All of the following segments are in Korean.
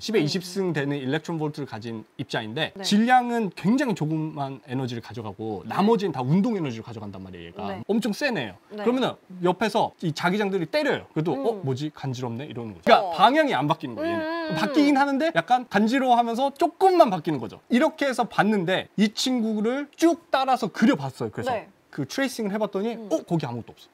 10의 20승 되는 일렉트론 볼트를 가진 입자인데 네. 질량은 굉장히 조금만 에너지를 가져가고 나머지는 다 운동 에너지를 가져간단 말이에요. 얘가 네. 엄청 센 애예요. 네. 그러면은 옆에서 이 자기장들이 때려요. 그래도 뭐지 간지럽네 이러는 거죠. 그러니까 방향이 안 바뀌는 거예요. 얘는. 바뀌긴 하는데 약간 간지러워하면서 조금만 바뀌는 거죠. 이렇게 해서 봤는데 이 친구를 쭉 따라서 그려봤어요. 그래서 네. 그 트레이싱을 해봤더니 거기 아무것도 없어.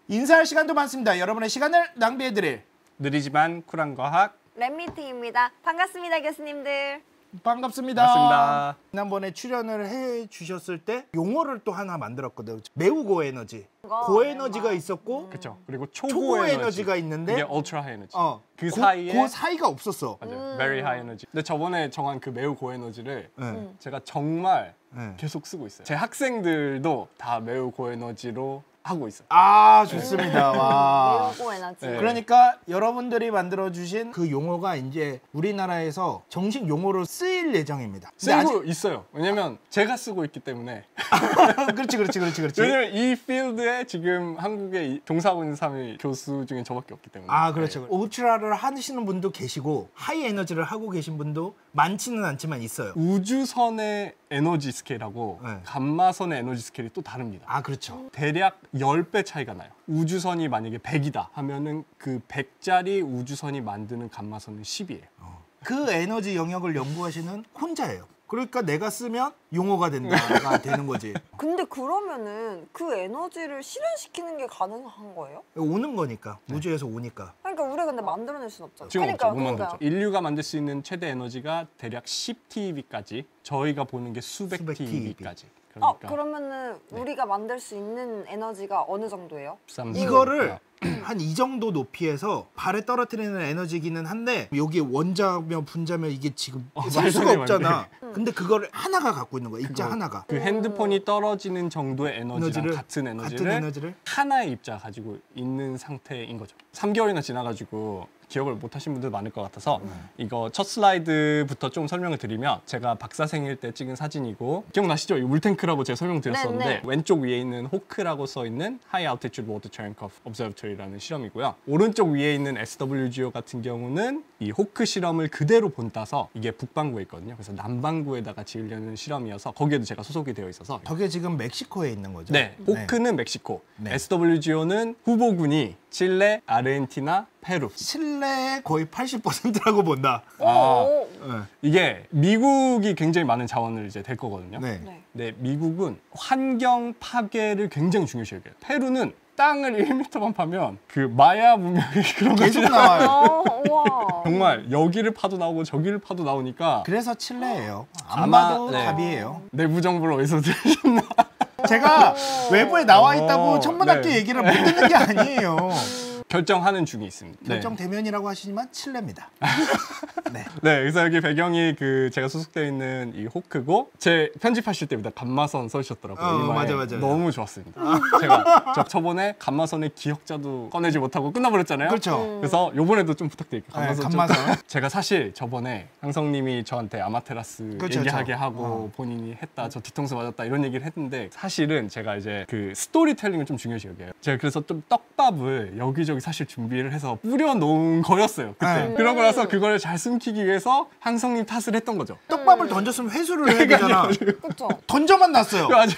인사할 시간도 많습니다. 여러분의 시간을 낭비해드릴 느리지만 쿨한 과학 랩미팅입니다. 반갑습니다, 교수님들. 반갑습니다. 반갑습니다. 지난번에 출연을 해주셨을 때 용어를 또 하나 만들었거든요. 매우 고에너지. 그거 고에너지가 있었고 그렇죠. 그리고 초고 에너지가 있는데 이게 ultra high energy. 그 고, 사이에 그 사이가 없었어. 맞아요. very high energy. 근데 저번에 정한 그 매우 고에너지를 네. 제가 정말 네. 계속 쓰고 있어요. 제 학생들도 다 매우 고에너지로 하고 있어요. 아 좋습니다. 와. 매우고 에너지. 네. 그러니까 여러분들이 만들어주신 그 용어가 이제 우리나라에서 정식 용어로 쓰일 예정입니다. 근데 쓰고 있어요. 왜냐면 제가 쓰고 있기 때문에. 그렇지. 왜냐면 이 필드에 지금 한국에 종사하고 있는 사람이 교수 중에 저밖에 없기 때문에. 아 그렇죠. 울트라를 하시는 분도 계시고 하이 에너지를 하고 계신 분도 많지는 않지만 있어요. 우주선의 에너지 스케일하고 네. 감마선의 에너지 스케일이 또 다릅니다. 아 그렇죠. 대략 10배 차이가 나요. 우주선이 만약에 100이다 하면은 그 100짜리 우주선이 만드는 감마선은 10이에요. 그 에너지 영역을 연구하시는 혼자예요. 그러니까 내가 쓰면 용어가 된다가 되는 거지. 근데 그러면은 그 에너지를 실현시키는 게 가능한 거예요? 오는 거니까 우주에서 오니까. 그러니까 우리가 근데 만들어낼 순 없잖아. 지금 그러니까, 없죠. 못 만들죠. 인류가 만들 수 있는 최대 에너지가 대략 10TeV까지, 저희가 보는 게 수백 수백 TeV까지. 그러면은 우리가 만들 수 있는 에너지가 어느 정도예요? 이거를 한 이 정도 높이에서 발에 떨어뜨리는 에너지기는 한데 여기 원자며 분자며 이게 지금 셀 수가 말도 안 없잖아. 근데 그거를 하나가 갖고 있는 거야. 입자 하나가. 그 핸드폰이 떨어지는 정도의 에너지랑 에너지를, 같은 에너지를, 같은 에너지를 하나의 입자 가지고 있는 상태인 거죠. 3개월이나 지나가지고 기억을 못 하신 분들 많을 것 같아서 이거 첫 슬라이드부터 좀 설명을 드리면, 제가 박사생일 때 찍은 사진이고, 기억나시죠? 이 물탱크라고 제가 설명드렸었는데 네. 왼쪽 위에 있는 호크라고 써 있는 High Altitude Water Cherenkov Observatory라는 실험이고요. 오른쪽 위에 있는 SWGO 같은 경우는 이 호크 실험을 그대로 본따서, 이게 북반구에 있거든요. 그래서 남반구에다가 지으려는 실험이어서 거기에도 제가 소속이 되어 있어서. 저게 지금 멕시코에 있는 거죠? 네, 호크는 멕시코, 네. SWGO는 후보군이 칠레, 아르헨티나, 페루. 칠레의 거의 80%라고 본다. 오. 네. 이게 미국이 굉장히 많은 자원을 이제 댈 거거든요. 네. 네. 근데 미국은 환경 파괴를 굉장히 중요시 여겨요. 페루는 땅을 1m만 파면 그 마야 문명이 그런 거 계속 나와요. 우와. 정말 여기를 파도 나오고 저기를 파도 나오니까 그래서 칠레예요. 안 아마, 봐도 네. 답이에요. 내부 정보를 어디서 들으셨나? 제가 외부에 나와 있다고 천문학계 네. 얘기를 못 듣는 게 아니에요. 결정하는 중에 있습니다. 네. 결정 대면이라고 하시지만 칠레입니다. 네. 네, 그래서 여기 배경이 그 제가 소속되어 있는 이 호크고, 제 편집하실 때마다 감마선 써주셨더라고요. 이번에 맞아. 너무 좋았습니다. 제가 저번에 감마선의 기억자도 꺼내지 못하고 끝나버렸잖아요. 그렇죠. 그래서 요번에도 좀 부탁드릴게요. 네, 감마선 감마선. 제가 사실 저번에 항성님이 저한테 아마테라스 그렇죠, 얘기하게 그렇죠. 하고 본인이 했다, 저 뒤통수 맞았다 이런 얘기를 했는데, 사실은 제가 이제 그 스토리텔링을 좀 중요시 여겨요. 제가 그래서 좀 떡밥을 여기저기 사실 준비를 해서 뿌려놓은 거였어요. 그때. 네. 그러고 나서 그걸 잘 숨기기 위해서 항성님 탓을 했던 거죠. 떡밥을 던졌으면 회수를 해야 되잖아. 그렇죠. 던져만 놨어요. 맞아요.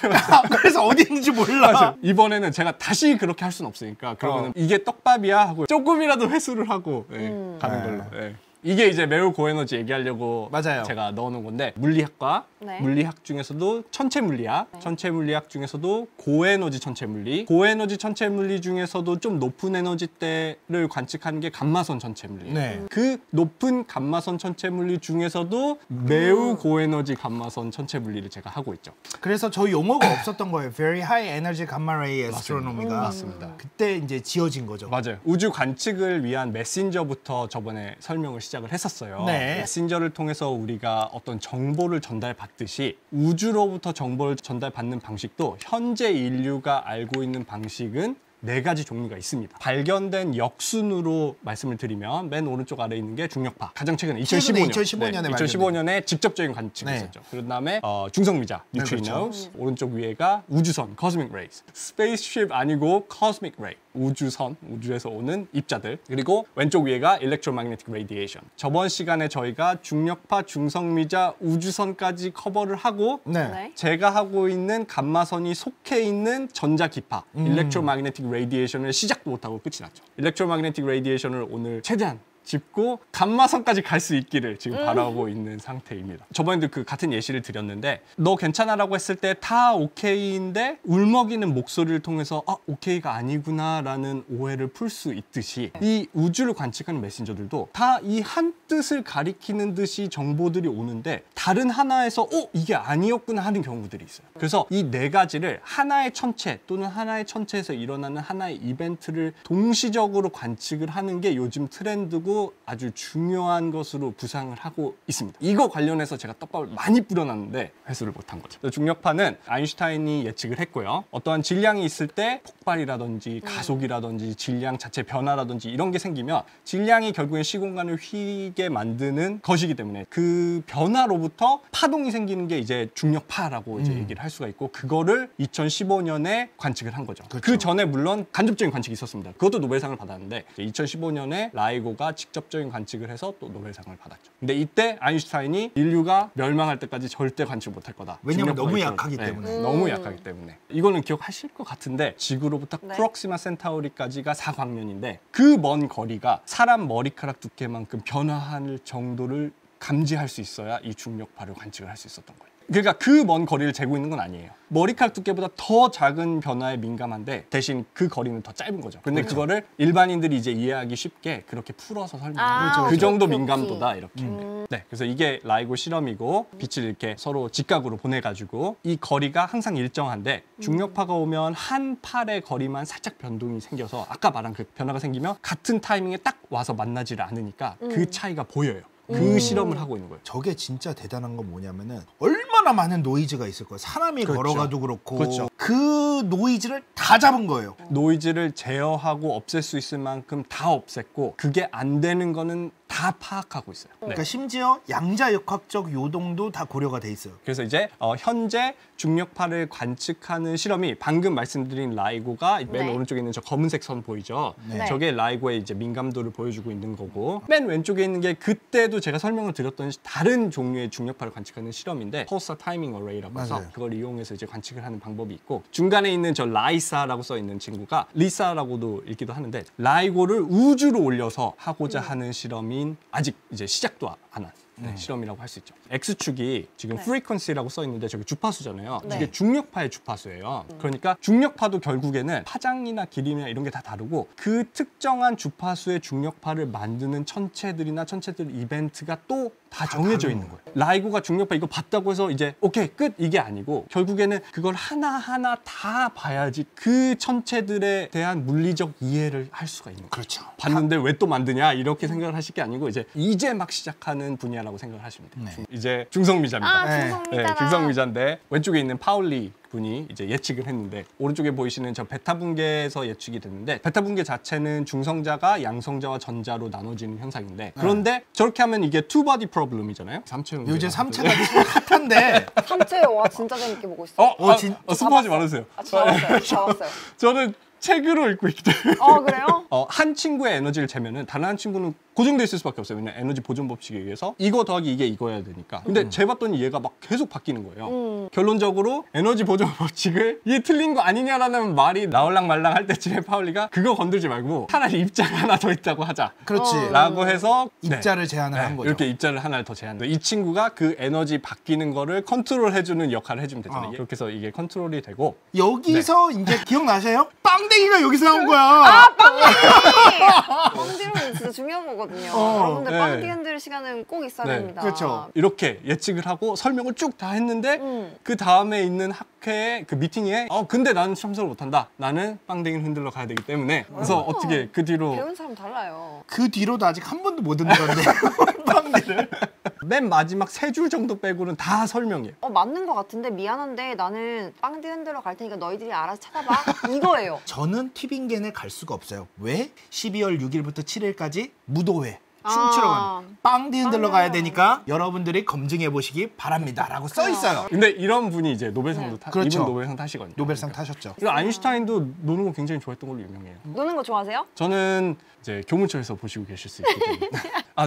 그래서 어디 있는지 몰라. 맞아요. 이번에는 제가 다시 그렇게 할 수는 없으니까, 그러면 이게 떡밥이야 하고 조금이라도 회수를 하고 가는 걸로. 네. 이게 이제 매우 고에너지 얘기하려고 맞아요. 제가 넣어놓은 건데, 물리학과, 네. 물리학 중에서도 천체 물리학, 천체 물리학 중에서도 고에너지 천체 물리, 고에너지 천체 물리 중에서도 좀 높은 에너지대를 관측하는 게 감마선 천체 물리예요. 네. 그 높은 감마선 천체 물리 중에서도 매우 고에너지 감마선 천체 물리를 제가 하고 있죠. 그래서 저 용어가 없었던 거예요. Very High Energy Gamma Ray Astronomy가. 맞습니다. 그때 이제 지어진 거죠. 맞아요. 우주 관측을 위한 메신저부터 저번에 설명을 시작을 했었어요. 네. 메신저를 통해서 우리가 어떤 정보를 전달받듯이 우주로부터 정보를 전달받는 방식도, 현재 인류가 알고 있는 방식은 4가지 종류가 있습니다. 발견된 역순으로 말씀을 드리면 맨 오른쪽 아래에 있는 게 중력파. 가장 최근에 2015년. 2015년에 2015년에 직접적인 관측을 네. 했었죠. 그런 다음에 중성미자, 네, 뉴트리노스. 그렇죠. 오른쪽 위에가 우주선, cosmic rays. 스페이스쉽 아니고 cosmic ray. 우주선, 우주에서 오는 입자들. 그리고 왼쪽 위에가 electromagnetic radiation. 저번 시간에 저희가 중력파, 중성미자, 우주선까지 커버를 하고 네. 네. 제가 하고 있는 감마선이 속해 있는 전자기파, electromagnetic radiation을 시작도 못하고 끝이 났죠. electromagnetic radiation을 오늘 최대한 짚고 감마선까지 갈 수 있기를 지금 바라고 있는 상태입니다. 저번에도 그 같은 예시를 드렸는데 너 괜찮아라고 했을 때 다 오케이인데 울먹이는 목소리를 통해서 아 오케이가 아니구나라는 오해를 풀 수 있듯이 이 우주를 관측하는 메신저들도 다 이 한 뜻을 가리키는 듯이 정보들이 오는데 다른 하나에서 이게 아니었구나 하는 경우들이 있어요. 그래서 이 네 가지를 하나의 천체 또는 하나의 천체에서 일어나는 하나의 이벤트를 동시적으로 관측을 하는 게 요즘 트렌드고 아주 중요한 것으로 부상을 하고 있습니다. 이거 관련해서 제가 떡밥을 많이 뿌려놨는데 회수를 못한 거죠. 중력파는 아인슈타인이 예측을 했고요. 어떠한 질량이 있을 때 폭발이라든지 가속이라든지 질량 자체 변화라든지 이런 게 생기면 질량이 결국엔 시공간을 휘게 만드는 것이기 때문에 그 변화로부터 파동이 생기는 게 이제 중력파라고 이제 얘기를 할 수가 있고 그거를 2015년에 관측을 한 거죠. 그렇죠. 그 전에 물론 간접적인 관측이 있었습니다. 그것도 노벨상을 받았는데 2015년에 라이고가 직접적인 관측을 해서 또 노벨상을 받았죠. 근데 이때 아인슈타인이 인류가 멸망할 때까지 절대 관측 못할 거다. 왜냐면 너무 중력파가 약하기 있다고. 때문에. 너무 약하기 때문에. 이거는 기억하실 것 같은데 지구로부터 네. 프록시마 센타우리까지가 4광년인데 그 먼 거리가 사람 머리카락 두께만큼 변화할 정도를 감지할 수 있어야 이 중력파를 관측을 할 수 있었던 거예요. 그러니까 그 먼 거리를 재고 있는 건 아니에요. 머리카락 두께보다 더 작은 변화에 민감한데 대신 그 거리는 더 짧은 거죠. 근데 그거를 일반인들이 이제 이해하기 쉽게 그렇게 풀어서 설명하는 거죠. 그 오케이, 정도 오케이, 민감도다 이렇게. 네, 그래서 이게 라이고 실험이고 빛을 이렇게 서로 직각으로 보내가지고 이 거리가 항상 일정한데 중력파가 오면 한 팔의 거리만 살짝 변동이 생겨서 아까 말한 그 변화가 생기면 같은 타이밍에 딱 와서 만나지를 않으니까 그 차이가 보여요. 그 실험을 하고 있는 거예요. 저게 진짜 대단한 건 뭐냐면은 얼마나 많은 노이즈가 있을 거예요. 사람이 그렇죠. 걸어가도 그렇고 그렇죠. 그 노이즈를 다 잡은 거예요. 노이즈를 제어하고 없앨 수 있을 만큼 다 없앴고 그게 안 되는 거는 다 파악하고 있어요. 네. 그러니까 심지어 양자역학적 요동도 다 고려가 돼 있어요. 그래서 이제 현재 중력파를 관측하는 실험이 방금 말씀드린 라이고가 맨 네. 오른쪽에 있는 저 검은색 선 보이죠? 네. 저게 라이고의 이제 민감도를 보여주고 있는 거고 맨 왼쪽에 있는 게 그때도 제가 설명을 드렸던 다른 종류의 중력파를 관측하는 실험인데 펄사 타이밍 어레이라고 해서 맞아요. 그걸 이용해서 이제 관측을 하는 방법이 있고 중간에 있는 저 라이사라고 써 있는 친구가 리사라고도 읽기도 하는데 라이고를 우주로 올려서 하고자 하는 실험인 아직 이제 시작도 안 한 실험이라고 할 수 있죠. X축이 지금 네. frequency라고 써 있는데 저게 주파수잖아요. 네. 이게 중력파의 주파수예요. 그러니까 중력파도 결국에는 파장이나 길이나 이런 게 다 다르고 그 특정한 주파수의 중력파를 만드는 천체들이나 천체들 이벤트가 또 다 정해져 있는 거예요. 라이고가 중력파 이거 봤다고 해서 이제 오케이 끝 이게 아니고 결국에는 그걸 하나하나 다 봐야지 그 천체들에 대한 물리적 이해를 할 수가 있는 거예요. 그렇죠. 봤는데 왜 또 만드냐 이렇게 생각을 하실 게 아니고 이제 막 시작하는 분야라고 생각을 하시면 돼요. 네. 이제 중성미자입니다. 네. 중성미자다. 중성미자인데 왼쪽에 있는 파울리 분이 이제 예측을 했는데 오른쪽에 보이시는 저 베타 분계에서 예측이 됐는데 베타 분계 자체는 중성자가 양성자와 전자로 나눠지는 현상인데 그런데 저렇게 하면 이게 투바디 프로블럼이잖아요. 삼체 요즘 3차가 핫한데 삼체 영화 진짜 재밌게 보고 있어요. 스포하지 말으세요. 잡았어요. 저는 책으로 읽고 있기 때문에 그래요? 한 친구의 에너지를 재면은 다른 한 친구는 고정돼 있을 수밖에 없어요. 왜냐면 에너지 보존 법칙에 의해서 이거 더하기 이게 이거여야 되니까. 근데 재봤더니 얘가 막 계속 바뀌는 거예요. 결론적으로 에너지 보존 법칙을 이게 틀린 거 아니냐라는 말이 나올랑 말랑 할 때쯤에 파울리가 그거 건들지 말고 차라리 입자가 하나 더 있다고 하자. 그렇지. 라고 해서 입자를 제안을 한 거죠. 이렇게 입자를 하나를 더 제한. 이 친구가 그 에너지 바뀌는 거를 컨트롤해주는 역할을 해주면 되잖아요. 그렇게 해서 이게 컨트롤이 되고 여기서 이제 기억나세요? 빵댕이가 여기서 나온 거야. 빵디는 진짜 중요한 거거든요. 여러분들 네. 빵디 흔들 시간은 꼭 있어야 네. 됩니다. 그렇죠. 이렇게 예측을 하고 설명을 쭉 다 했는데 그 다음에 있는 학회의 그 미팅에 근데 나는 참석을 못한다. 나는 빵댕이를 흔들러 가야 되기 때문에 그래서 어떻게 그 뒤로 배운 사람 달라요. 그 뒤로도 아직 한 번도 못 듣는데 빵댕이를. 맨 마지막 3줄 정도 빼고는 다 설명이에요. 맞는 것 같은데 미안한데 나는 빵디 흔들러 갈 테니까 너희들이 알아서 찾아봐. 이거예요. 저는 튀빙겐에 갈 수가 없어요. 왜? 12월 6일부터 7일까지 무도회 춤추러 가는 빵 뒤흔들러 가야 빵 되니까 여러분들이 검증해 보시기 바랍니다라고 써 있어요. 근데 이런 분이 이제 노벨상도 그렇죠. 이분 노벨상 타시거든요. 노벨상 타셨죠. 그리고 아인슈타인도 노는 거 굉장히 좋아했던 걸로 유명해요. 노는 거 좋아하세요? 저는 이제 교문처에서 보시고 계실 수 있거든요.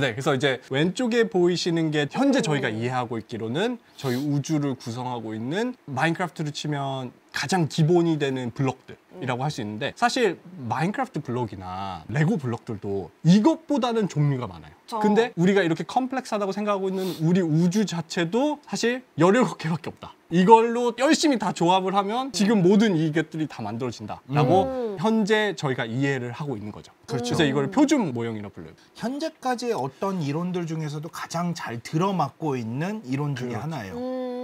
네. 그래서 이제 왼쪽에 보이시는 게 현재 저희가 이해하고 있기로는 저희 우주를 구성하고 있는 마인크래프트로 치면 가장 기본이 되는 블럭들이라고 할 수 있는데 사실 마인크래프트 블럭이나 레고 블럭들도 이것보다는 종류가 많아요. 근데 우리가 이렇게 컴플렉스하다고 생각하고 있는 우리 우주 자체도 사실 17개밖에 없다. 이걸로 열심히 다 조합을 하면 지금 모든 이것들이 다 만들어진다라고 현재 저희가 이해를 하고 있는 거죠. 그렇죠. 그래서 이걸 표준 모형이라고 불러요. 현재까지 어떤 이론들 중에서도 가장 잘 들어맞고 있는 이론 중에 하나예요.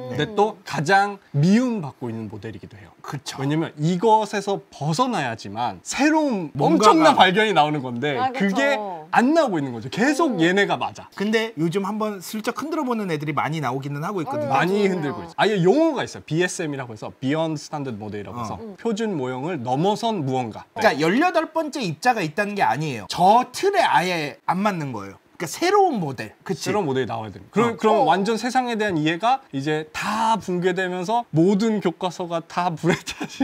근데 또 가장 미움받고 있는 모델이기도 해요. 그렇죠. 왜냐면 이것에서 벗어나야지만 새로운 뭔가가- 엄청난 발견이 나오는 건데 아, 그쵸. 그게 안 나오고 있는 거죠. 계속 얘네가 맞아. 근데 요즘 한번 슬쩍 흔들어 보는 애들이 많이 나오기는 하고 있거든요. 많이 맞아요. 흔들고 있어요. 아예 용어가 있어요. BSM이라고 해서 Beyond Standard Model이라고 해서 표준 모형을 넘어선 무언가. 그러니까 18번째 입자가 있다는 게 아니에요. 저 틀에 아예 안 맞는 거예요. 그러니까 새로운 모델. 그치? 새로운 모델이 나와야 됩니다. 그럼 완전 세상에 대한 이해가 이제 다 붕괴되면서 모든 교과서가 다 불에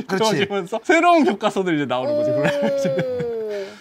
타지면서 새로운 교과서들이 이제 나오는 거죠.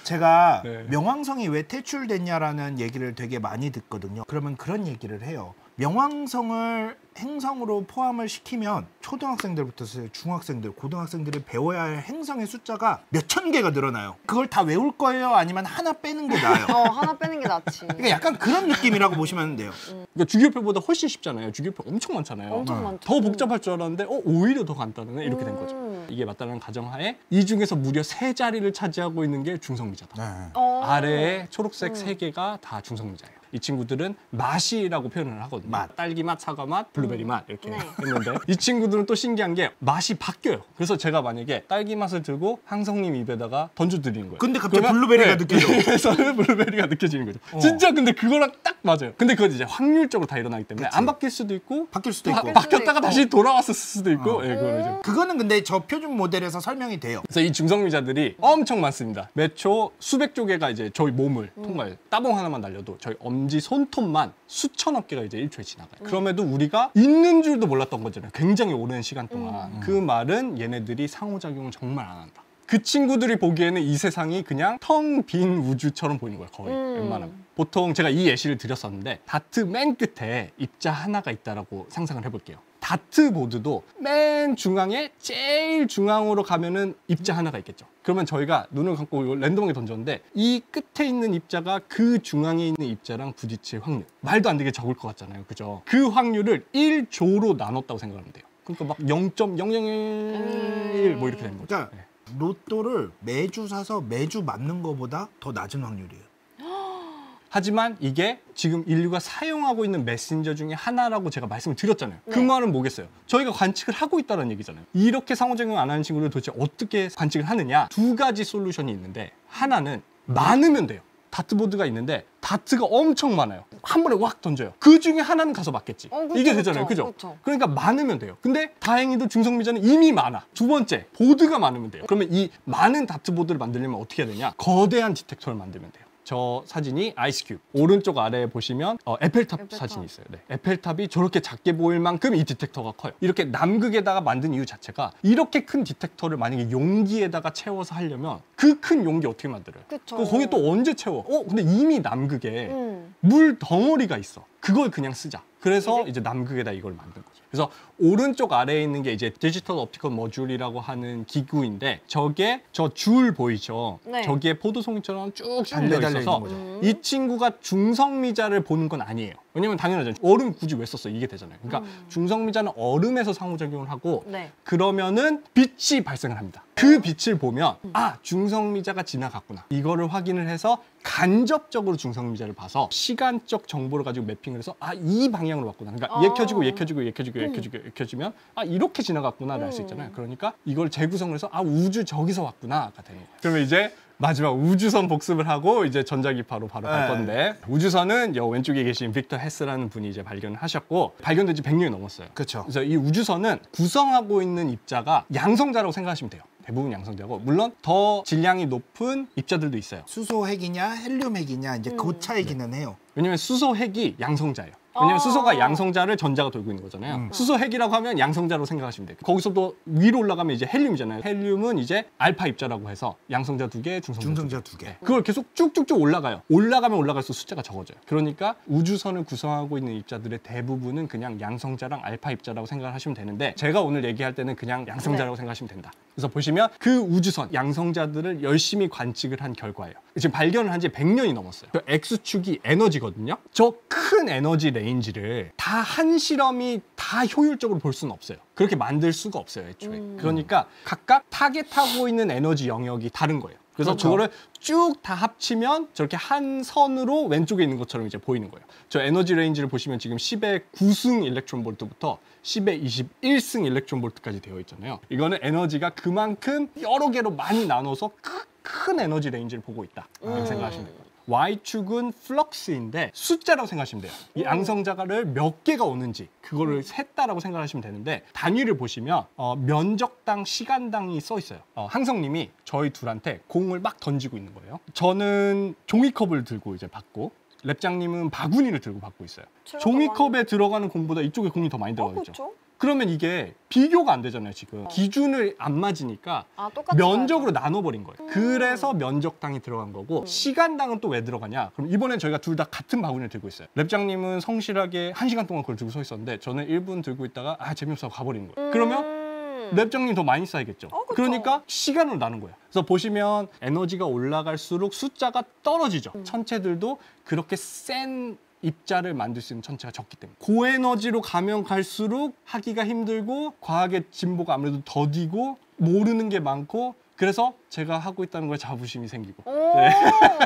제가 네. 명왕성이 왜 퇴출됐냐라는 얘기를 되게 많이 듣거든요. 그러면 그런 얘기를 해요. 명왕성을 행성으로 포함을 시키면 초등학생들부터 중학생들, 고등학생들이 배워야 할 행성의 숫자가 몇천 개가 늘어나요. 그걸 다 외울 거예요? 아니면 하나 빼는 게 나아요? 하나 빼는 게 낫지. 그러니까 약간 그런 느낌이라고 보시면 돼요. 그러니까 주기율표보다 훨씬 쉽잖아요. 주기율표 엄청 많잖아요. 엄청 많죠. 더 복잡할 줄 알았는데 오히려 더 간단하네 이렇게 된 거죠. 이게 맞다는 가정하에 이 중에서 무려 3자리를 차지하고 있는 게 중성미자다. 아래에 초록색 3개가 다 중성미자예요. 이 친구들은 맛이라고 표현을 하거든요. 맛. 딸기 맛, 사과 맛, 블루베리 맛 이렇게 네. 했는데 이 친구들은 또 신기한 게 맛이 바뀌어요. 그래서 제가 만약에 딸기 맛을 들고 항성님 입에다가 던져드리는 거예요. 근데 갑자기 그러면 블루베리가 네, 느껴져. 입에서는 블루베리가 느껴지는 거죠. 진짜 근데 그거랑 딱 맞아요. 근데 그건 이제 확률적으로 다 일어나기 때문에 안 바뀔 수도 있고 바뀔 수도 또 있고. 바뀌었다가 다시 돌아왔을 수도 있고 예, 그거는 이제. 그거는 근데 저 표준 모델에서 설명이 돼요. 그래서 이 중성미자들이 엄청 많습니다. 매초 수백 조개가 이제 저희 몸을 통과해요. 따봉 하나만 날려도 저희 엄지 손톱만 수천억 개가 이제 1초에 지나가요. 그럼에도 우리가 있는 줄도 몰랐던 거잖아요. 굉장히 오랜 시간 동안. 그 말은 얘네들이 상호작용을 정말 안 한다. 그 친구들이 보기에는 이 세상이 그냥 텅 빈 우주처럼 보이는 거예요. 거의 웬만하면. 보통 제가 이 예시를 드렸었는데 다트 맨 끝에 입자 하나가 있다라고 상상을 해볼게요. 다트 보드도 맨 중앙에 제일 중앙으로 가면은 입자 하나가 있겠죠. 그러면 저희가 눈을 감고 이걸 랜덤하게 던졌는데 이 끝에 있는 입자가 그 중앙에 있는 입자랑 부딪힐 확률 말도 안 되게 적을 것 같잖아요. 그죠? 그 확률을 1조로 나눴다고 생각하면 돼요. 그러니까 막 0.0001 뭐 이렇게 되는 거죠. 그러니까 네. 로또를 매주 사서 매주 맞는 것보다 더 낮은 확률이에요. 하지만 이게 지금 인류가 사용하고 있는 메신저 중에 하나라고 제가 말씀을 드렸잖아요. 그 네. 말은 뭐겠어요? 저희가 관측을 하고 있다는 얘기잖아요. 이렇게 상호작용 안 하는 친구들 도대체 어떻게 관측을 하느냐? 2가지 솔루션이 있는데 하나는 많으면 돼요. 다트보드가 있는데 다트가 엄청 많아요. 한 번에 확 던져요. 그 중에 하나는 가서 맞겠지. 그쵸, 이게 되잖아요. 그죠? 그쵸. 그러니까 많으면 돼요. 근데 다행히도 중성미자는 이미 많아. 두 번째, 보드가 많으면 돼요. 그러면 이 많은 다트보드를 만들려면 어떻게 해야 되냐? 거대한 디텍터를 만들면 돼요. 저 사진이 아이스큐브. 오른쪽 아래에 보시면 에펠탑 사진이 있어요. 네. 에펠탑이 저렇게 작게 보일 만큼 이 디텍터가 커요. 이렇게 남극에다가 만든 이유 자체가 이렇게 큰 디텍터를 만약에 용기에다가 채워서 하려면 그 큰 용기 어떻게 만들어요? 그쵸. 거기 또 언제 채워? 근데 이미 남극에 음. 물 덩어리가 있어. 그걸 그냥 쓰자. 그래서 이제 남극에다 이걸 만든 거죠. 그래서 오른쪽 아래에 있는 게 이제 디지털 옵티컬 모듈이라고 하는 기구인데 저게 저 줄 보이죠? 네. 저기에 포도송이처럼 쭉 달려 매달려 있어서 있는 거죠. 이 친구가 중성미자를 보는 건 아니에요. 왜냐면 당연하죠. 얼음 굳이 왜 썼어? 이게 되잖아요. 그러니까 중성미자는 얼음에서 상호작용을 하고 네. 그러면은 빛이 발생을 합니다. 그 빛을 보면 중성미자가 지나갔구나. 이거를 확인을 해서 간접적으로 중성미자를 봐서 시간적 정보를 가지고 매핑을 해서 이 방향으로 왔구나. 그러니까 얘 켜지고 얘 켜지고 얘 켜지고 얘 켜지고 얘 켜지면 이렇게 지나갔구나를 알 수 있잖아요. 그러니까 이걸 재구성을 해서 우주 저기서 왔구나가 되는 거예요. 그러면 이제 마지막 우주선 복습을 하고 이제 전자기파로 바로 갈 네. 건데 우주선은 여 왼쪽에 계신 빅터 헤스라는 분이 이제 발견을 하셨고 발견된 지 100년이 넘었어요. 그렇죠. 그래서 이 우주선은 구성하고 있는 입자가 양성자라고 생각하시면 돼요. 대부분 양성자고 물론 더 질량이 높은 입자들도 있어요. 수소 핵이냐 헬륨 핵이냐 이제 그 차이기는 해요. 왜냐면 수소 핵이 양성자예요. 왜냐면 수소가 양성자를 전자가 돌고 있는 거잖아요. 수소 핵이라고 하면 양성자로 생각하시면 돼요. 거기서 또 위로 올라가면 이제 헬륨이잖아요. 헬륨은 이제 알파 입자라고 해서 양성자 2개, 중성자 2개. 그걸 계속 쭉쭉쭉 올라가요. 올라가면 올라갈수록 숫자가 적어져요. 그러니까 우주선을 구성하고 있는 입자들의 대부분은 그냥 양성자랑 알파 입자라고 생각을 하시면 되는데 제가 오늘 얘기할 때는 그냥 양성자라고 생각하시면 된다. 그래서 보시면 그 우주선 양성자들을 열심히 관측을 한 결과예요. 지금 발견을 한 지 100년이 넘었어요. 그 X축이 에너지거든요. 저 큰 에너지 레인지를 다 한 실험이 다 효율적으로 볼 수는 없어요. 그렇게 만들 수가 없어요, 애초에. 그러니까 각각 타겟하고 있는 에너지 영역이 다른 거예요. 그래서 그렇죠. 그거를 쭉 다 합치면 저렇게 한 선으로 왼쪽에 있는 것처럼 이제 보이는 거예요. 저 에너지 레인지를 보시면 지금 10의 9승 일렉트론 볼트부터 10의 21승 일렉트론 볼트까지 되어 있잖아요. 이거는 에너지가 그만큼 여러 개로 많이 나눠서 큰 에너지 레인지를 보고 있다. 이렇게 생각하시면 돼요. Y축은 플럭스인데 숫자라고 생각하시면 돼요. 이 양성자를 몇 개가 오는지 그거를 셌다라고 생각하시면 되는데 단위를 보시면 면적당 시간당이 써 있어요. 항성님이 저희 둘한테 공을 막 던지고 있는 거예요. 저는 종이컵을 들고 이제 받고 랩장님은 바구니를 들고 받고 있어요. 종이컵에 들어가는 공보다 이쪽에 공이 더 많이 들어가겠죠. 그렇죠. 그러면 이게 비교가 안 되잖아요, 지금. 기준을 안 맞으니까 똑같이 면적으로 나눠버린 거예요. 그래서 면적당이 들어간 거고 시간당은 또 왜 들어가냐? 그럼 이번엔 저희가 둘 다 같은 바구니를 들고 있어요. 랩장님은 성실하게 1시간 동안 그걸 들고 서 있었는데 저는 1분 들고 있다가 재미없어 가버리는 거예요. 그러면 랩장님 더 많이 쌓이겠죠. 그쵸. 그러니까 시간으로 나눈 거예요. 그래서 보시면 에너지가 올라갈수록 숫자가 떨어지죠. 천체들도 그렇게 센 입자를 만들 수 있는 천체가 적기 때문에 고에너지로 가면 갈수록 하기가 힘들고 과학의 진보가 아무래도 더디고 모르는 게 많고 그래서 제가 하고 있다는 거에 자부심이 생기고 네.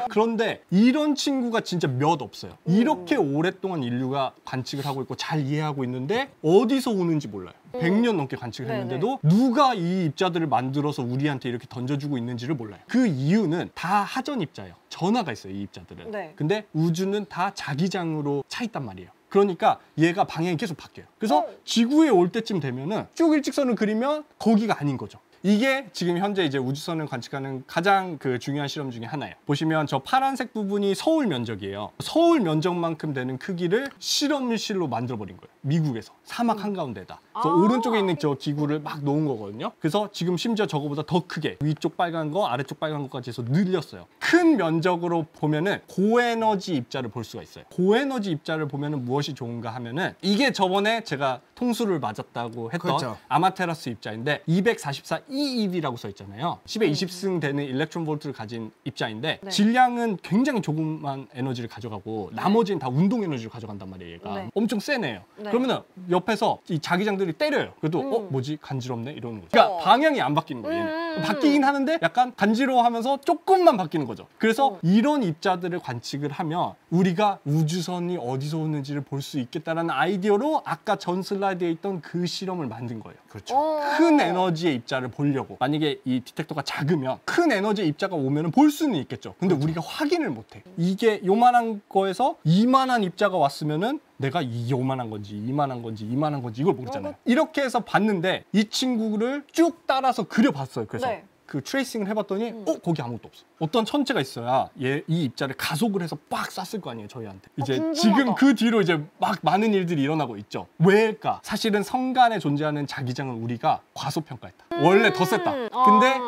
그런데 이런 친구가 진짜 몇 없어요. 이렇게 오랫동안 인류가 관측을 하고 있고 잘 이해하고 있는데 어디서 오는지 몰라요. 100년 넘게 관측을 했는데도 누가 이 입자들을 만들어서 우리한테 이렇게 던져주고 있는지를 몰라요. 그 이유는 다 하전 입자예요. 전하가 있어요, 이 입자들은. 네. 근데 우주는 다 자기장으로 차 있단 말이에요. 그러니까 얘가 방향이 계속 바뀌어요. 그래서 지구에 올 때쯤 되면은 쭉 일직선을 그리면 거기가 아닌 거죠. 이게 지금 현재 이제 우주선을 관측하는 가장 중요한 실험 중에 하나예요. 보시면 저 파란색 부분이 서울 면적이에요. 서울 면적만큼 되는 크기를 실험실로 만들어버린 거예요. 미국에서 사막 한가운데다. 그래서 오른쪽에 있는 저 기구를 막 놓은 거거든요. 그래서 지금 심지어 저거보다 더 크게 위쪽 빨간 거, 아래쪽 빨간 거까지 해서 늘렸어요. 큰 면적으로 보면은 고에너지 입자를 볼 수가 있어요. 고에너지 입자를 보면은 무엇이 좋은가 하면은 이게 저번에 제가 통수를 맞았다고 했던 그렇죠. 아마테라스 입자인데 244 EeV라고 써 있잖아요. 10에 20승 되는 일렉트론 볼트를 가진 입자인데 질량은 굉장히 조금만 에너지를 가져가고 나머지는 다 운동 에너지를 가져간단 말이에요. 얘가 엄청 센 애예요. 그러면은 옆에서 이 자기장들이 때려요. 그래도 뭐지 간지럽네 이러는 거죠. 그러니까 방향이 안 바뀌는 거예요. 얘는. 바뀌긴 하는데 약간 간지러워하면서 조금만 바뀌는 거죠. 그래서 이런 입자들을 관측을 하면 우리가 우주선이 어디서 오는지를 볼 수 있겠다라는 아이디어로 아까 전 슬라이드에 있던 그 실험을 만든 거예요. 그렇죠. 큰 에너지의 입자를 보려고. 만약에 이 디텍터가 작으면 큰 에너지의 입자가 오면 볼 수는 있겠죠. 근데 우리가 확인을 못해. 이게 요만한 거에서 이만한 입자가 왔으면은 내가 이 요만한 건지 이만한 건지 이만한 건지 이걸 모르잖아요. 이렇게 해서 봤는데 이 친구를 쭉 따라서 그려봤어요. 그래서 그 트레이싱을 해봤더니 거기 아무것도 없어. 어떤 천체가 있어야 이 입자를 가속을 해서 빡 쐈을 거 아니에요, 저희한테. 이제 궁금하다. 지금 그 뒤로 이제 막 많은 일들이 일어나고 있죠. 왜일까? 사실은 성간에 존재하는 자기장을 우리가 과소평가했다. 원래 더 셌다. 근데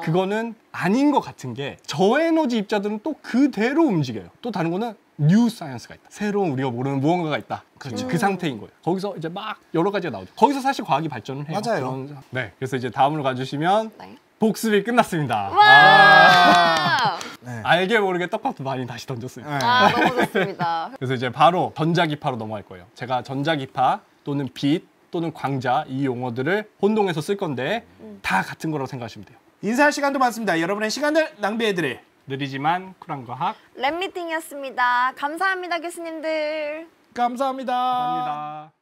그거는 아닌 것 같은 게 저에너지 입자들은 또 그대로 움직여요. 또 다른 거는 뉴 사이언스가 있다. 새로운 우리가 모르는 무언가가 있다. 그렇죠. 그 상태인 거예요. 거기서 이제 막 여러 가지가 나오죠. 거기서 사실 과학이 발전을 해요. 맞아요. 네, 그래서 이제 다음으로 가주시면 복습이 끝났습니다. 와! 알게 모르게 떡밥도 많이 다시 던졌어요. 너무 좋습니다. 그래서 이제 바로 전자기파로 넘어갈 거예요. 제가 전자기파 또는 빛 또는 광자 이 용어들을 혼동해서 쓸 건데 다 같은 거라고 생각하시면 돼요. 인사할 시간도 많습니다. 여러분의 시간을 낭비해드릴 느리지만 쿨한 과학 랩미팅이었습니다. 감사합니다, 교수님들. 감사합니다. 감사합니다.